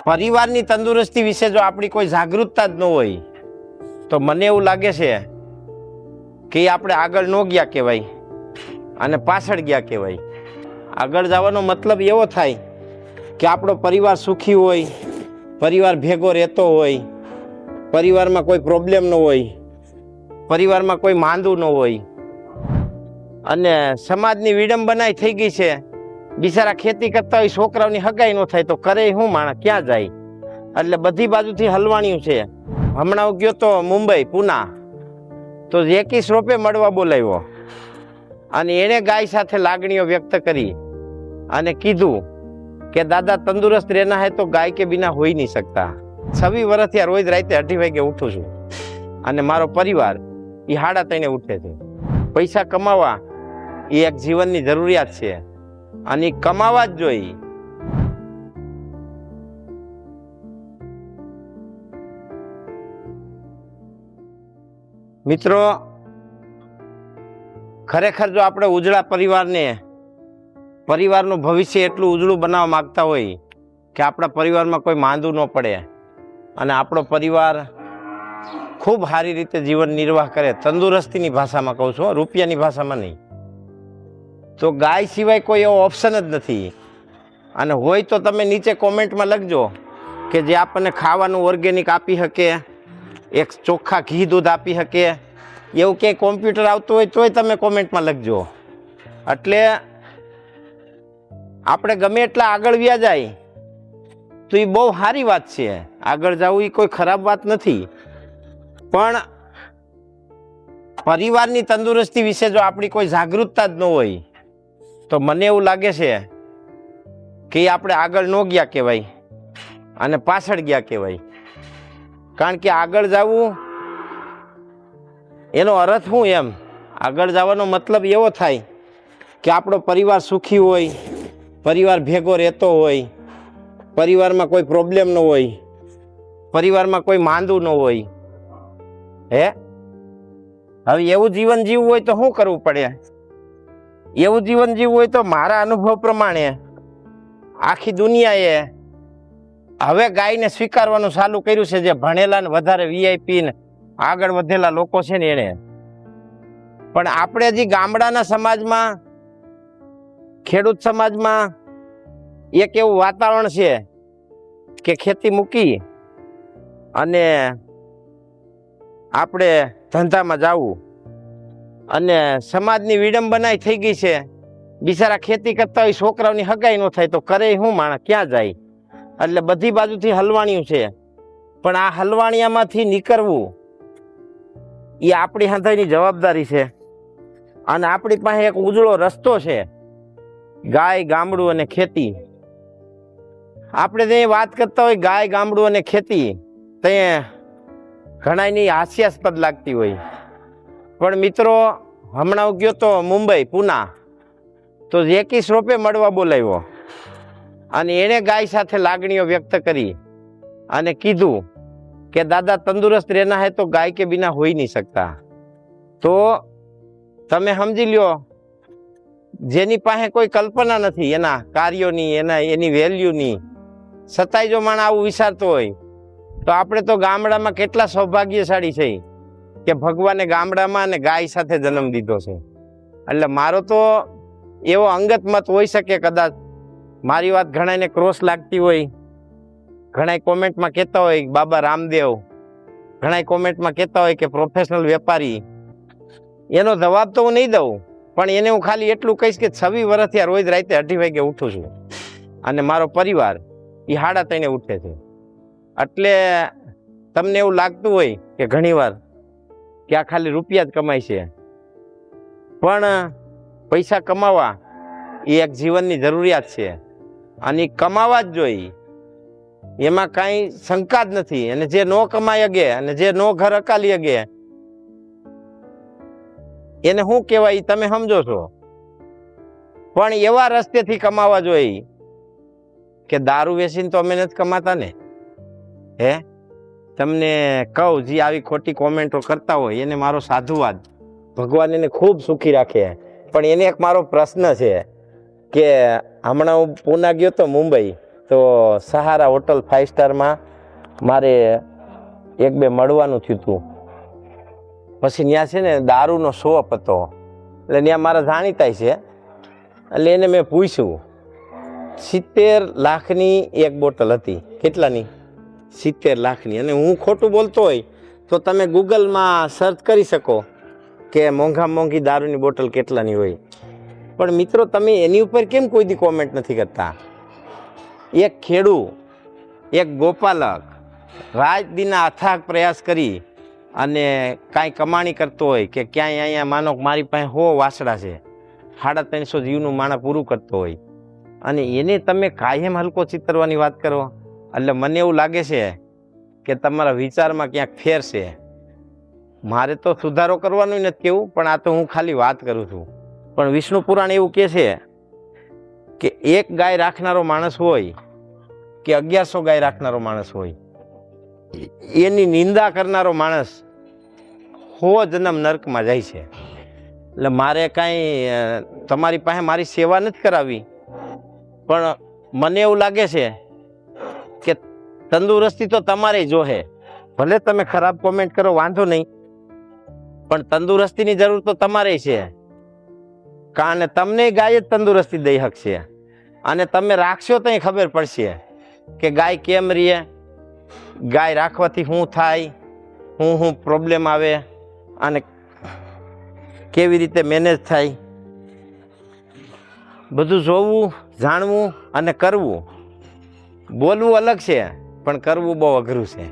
પરિવારની તંદુરસ્તી વિશે જો આપણી કોઈ જાગૃતતા જ ન હોય તો મને એવું લાગે છે કે આપણે આગળ ન ગયા કહેવાય અને પાછળ ગયા કહેવાય. આગળ જવાનો મતલબ એવો થાય કે આપણો પરિવાર સુખી હોય, પરિવાર ભેગો રહેતો હોય, પરિવારમાં કોઈ પ્રોબ્લેમ ન હોય, પરિવારમાં કોઈ માંદું ન હોય. અને સમાજની વિડંબનાય થઈ ગઈ છે. બિચારા ખેતી કરતા હોય, છોકરાઓની હગાઈ ન થાય તો કરે શું માણસ, ક્યાં જાય? એટલે બધી બાજુથી હલવાણ્યું છે. હમણાં હું ગયો તો મુંબઈ, પૂના, તો જેકી શ્રોફે મળવા બોલાવ્યો અને એણે ગાય સાથે લાગણીઓ વ્યક્ત કરી અને કીધું કે દાદા તંદુરસ્ત રહેના હે તો ગાય કે બિના હોઈ નહીં શકતા. 26 વર્ષથી આ રોજ રાતે 8 વાગે ઉઠું છું અને મારો પરિવાર એ 3:30 ઉઠે છે. પૈસા કમાવા એ એક જીવનની જરૂરિયાત છે અને કમાવા જ જોઈએ. મિત્રો, ખરેખર જો આપણે ઉજળા પરિવારનું ભવિષ્ય એટલું ઉજળું બનાવવા માંગતા હોય કે આપણા પરિવારમાં કોઈ માંદું ન પડે અને આપણો પરિવાર ખૂબ સારી રીતે જીવન નિર્વાહ કરે, તંદુરસ્તીની ભાષામાં કહું છું, રૂપિયાની ભાષામાં નહીં, તો ગાય સિવાય કોઈ એવો ઓપ્શન જ નથી. અને હોય તો તમે નીચે કોમેન્ટમાં લખજો કે જે આપણને ખાવાનું ઓર્ગેનિક આપી શકે, એક ચોખ્ખા ઘી દૂધ આપી શકે, એવું કંઈ કોમ્પ્યુટર આવતું હોય તોય તમે કોમેન્ટમાં લખજો. એટલે આપણે ગમે એટલા આગળ વ્યા જાય તો એ બહુ સારી વાત છે. આગળ જવું એ કોઈ ખરાબ વાત નથી, પણ પરિવારની તંદુરસ્તી વિશે જો આપણી કોઈ જાગૃતતા જ ન હોય તો મને એવું લાગે છે કે આપણે આગળ ન ગયા કહેવાય અને પાછળ ગયા કહેવાય. કારણ કે આગળ જવું એનો અર્થ શું? એમ આગળ જવાનો મતલબ એવો થાય કે આપણો પરિવાર સુખી હોય, પરિવાર ભેગો રહેતો હોય, પરિવારમાં કોઈ પ્રોબ્લેમ ન હોય, પરિવારમાં કોઈ માંદું ન હોય. હવે એવું જીવન જીવવું હોય તો શું કરવું પડે? એવું જીવન જીવવું હોય તો મારા અનુભવ પ્રમાણે આખી દુનિયાએ હવે ગાયને સ્વીકારવાનું ચાલુ કર્યું છે. જે ભણેલા ને વધારે વીઆઈપી ને આગળ વધેલા લોકો છે ને એને. પણ આપણે હજી ગામડાના સમાજમાં, ખેડૂત સમાજમાં એક એવું વાતાવરણ છે કે ખેતી મૂકી અને આપણે ધંધામાં જવું, અને સમાજની વિડંબનાય થઈ ગઈ છે. બિચારા ખેતી કરતા હોય, છોકરાઓની હગાઈ ન થાય તો કરે શું માણસ, ક્યાં જાય? એટલે બધી બાજુથી હલવાણ્યું છે. પણ આ હલવાણિયામાંથી નીકળવું એ આપણી હાથની જવાબદારી છે. અને આપણી પાસે એક ઉજળો રસ્તો છે, ગાય, ગામડું અને ખેતી. આપણે જે વાત કરતા હોય ગાય, ગામડું અને ખેતી, તે ઘણાની હાસ્યાસ્પદ લાગતી હોય. પણ મિત્રો, હમણાં હું ગયો તો મુંબઈ, પૂના, તો જેકી શ્રોફે મળવા બોલાવ્યો અને એણે ગાય સાથે લાગણીઓ વ્યક્ત કરી અને કીધું કે દાદા તંદુરસ્ત રહેના હે તો ગાય કે બિના હોઈ નહીં શકતા. તો તમે સમજી લ્યો, જેની પાસે કોઈ કલ્પના નથી એના કાર્યોની, એની વેલ્યુની, છતાંય જો માણસ આવું વિચારતો હોય તો આપણે તો ગામડામાં કેટલા સૌભાગ્યશાળી છે કે ભગવાને ગામડામાં અને ગાય સાથે જન્મ દીધો છે. એટલે મારો તો એવો અંગત મત હોઈ શકે, કદાચ મારી વાત ઘણાને ક્રોસ લાગતી હોય. ઘણા કોમેન્ટમાં કહેતા હોય બાબા રામદેવ, ઘણા કોમેન્ટમાં કહેતા હોય કે પ્રોફેશનલ વેપારી. એનો જવાબ તો હું નહીં દઉં, પણ એને હું ખાલી એટલું કહીશ કે 26 વર્ષથી આ રોજ રાતે 8 વાગે ઉઠું છું અને મારો પરિવાર એ 3:30 ઉઠે છે. એટલે તમને એવું લાગતું હોય કે ઘણીવાર કે આ ખાલી રૂપિયા જ કમાય છે, પણ પૈસા કમાવા એ એક જીવનની જરૂરિયાત છે અને કમાવા જ જોઈએ. એમાં કાંઈ શંકા જ નથી. અને જે ન કમાઈ શકે અને જે નો ઘર અકાલી શકે એને શું કહેવાય તમે સમજો છો. પણ એવા રસ્તેથી કમાવા જોઈએ કે દારૂ વેચીને તો અમે નથી કમાતા ને. તમને કહું, જે આવી ખોટી કોમેન્ટો કરતા હોય એને મારો સાધુવાદ, ભગવાન એને ખૂબ સુખી રાખે. પણ એને એક મારો પ્રશ્ન છે કે હમણાં હું પૂના ગયો તો મુંબઈ, તો સહારા હોટલ 5 સ્ટારમાં મારે એક બે મળવાનું થયું હતું. પછી ત્યાં છે ને દારૂનો શોપ હતો, એટલે ત્યાં મારા જાણીતા છે. એટલે એને મેં પૂછ્યું, 70 લાખની એક બોટલ હતી. કેટલાની? 70 લાખની. અને હું ખોટું બોલતો હોય તો તમે ગૂગલમાં સર્ચ કરી શકો કે મોંઘી દારૂની બોટલ કેટલાની હોય. પણ મિત્રો, તમે એની ઉપર કેમ કોઈ દી કોમેન્ટ નથી કરતા? એક ખેડૂત, એક ગોપાલક રાત દિના અથાગ પ્રયાસ કરી અને કાંઈ કમાણી કરતો હોય કે ક્યાંય અહીંયા માનો મારી પાસે 100 વાસડા છે, 350 જીવનું માણસ પૂરું કરતો હોય, અને એને તમે કાયમ હલકો ચિતરવાની વાત કરો. એટલે મને એવું લાગે છે કે તમારા વિચારમાં ક્યાંક ફેર છે. મારે તો સુધારો કરવાનો નથી કેવું, પણ આ તો હું ખાલી વાત કરું છું. પણ વિષ્ણુ પુરાણ એવું કહે છે કે એક ગાય રાખનારો માણસ હોય કે 1100 ગાય રાખનારો માણસ હોય, એની નિંદા કરનારો માણસ 100 જન્મ નર્કમાં જાય છે. એટલે મારે કાંઈ તમારી પાસે મારી સેવા નથી કરાવી, પણ મને એવું લાગે છે કે તંદુરસ્તી તો તમારે જોહે. ભલે તમે ખરાબ કોમેન્ટ કરો, વાંધો નહીં, પણ તંદુરસ્તીની જરૂર તો તમારે છે. કારણ તમને ગાય જ તંદુરસ્તી દઈ શકશે, અને તમે રાખશો તો ખબર પડશે કે ગાય કેમ રહે, ગાય રાખવાથી શું થાય, શું પ્રોબ્લેમ આવે, અને કેવી રીતે મેનેજ થાય. બધું જોવું, જાણવું અને કરવું. બોલવું અલગ છે, પણ કરવું બહુ અઘરું છે.